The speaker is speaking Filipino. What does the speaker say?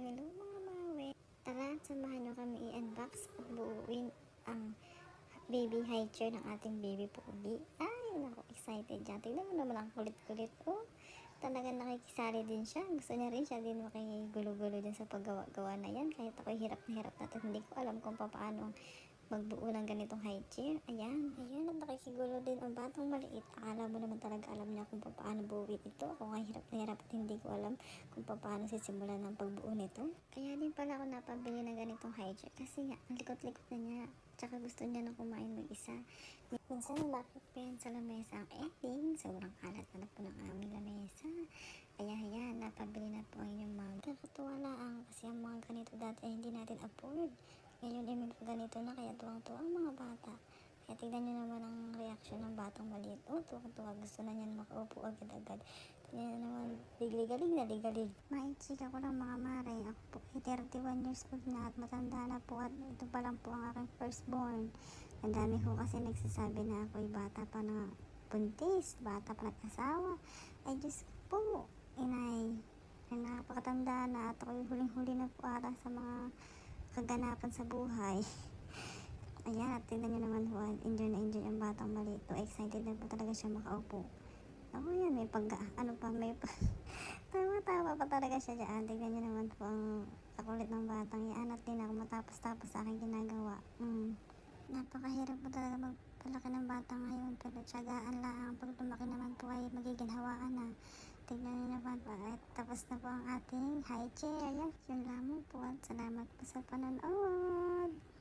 Hello mga mawe. Tara, samahan nyo kami i-unbox at buuin ang baby high chair ng ating baby Pogi. Ay, naku, excited dyan. Tignan mo naman ang kulit-kulit. Oh, talagang nakikisali din siya. Gusto niya rin siya din makigulo-gulo din sa paggawa-gawa na yan. Kahit ako hirap na hirap na at hindi ko alam kung paano magbuo ng ganitong high chair. Ayan, ayan, at nakikigulo din ang batang maliit. Akala mo naman talaga alam niya kung paano buuin ito. Ako nga hirap na hirap at hindi ko alam kung paano sisimulan ng pagbuo nito. Kaya din pala ako napabili ng ganitong high chair kasi nga, ang likot-likot na niya. Tsaka gusto niya na kumain mag-isa. Minsan nalapit pa yan sa lamesa ang ending. Sobrang kalat na po ng aming lamesa. Kaya ayan, napabili na po ang inyong mom. Nakatuwa lang kasi ang mga ganito dati ay hindi natin afford. Ngayon ay may ganito na kaya tuwang-tuwa ang mga bata. Kaya tignan nyo naman ang reaksyon ng batang maliit. Oh, tuwang-tuwa. Gusto na niyan makaupo agad-agad. Tignan nyo naman, ligalig na ligalig. Maichika ko lang mga mare. Ako po ay 31 years old na at matanda na po at ito pa lang po ang aking firstborn. Ang dami ko kasi nagsasabi na ako ay bata pa na buntis, bata pa nag-asawa. Ay Diyos po, inay. Ay napakatanda na at ako huling-huli na po ata sa mga kaganapan sa buhay. Ayan, at tignan nyo naman po, enjoy na enjoy ang batang maliit. Excited na po talaga siya makaupo. Ako yan, may may tawa-tawa pa talaga siya dyan. Tignan nyo naman po ang kakulit ng batang yan at din ako matapos-tapos sa aking ginagawa. Napakahirap po talaga magpalaki ng bata ngayon, pero tiyagaan lang. Pag lumaki naman po ay magiginhawaan na. Tignan nyo naman po at tapos na po ang ating high chair. Ayan, yun lamang po at salamat po sa panonood.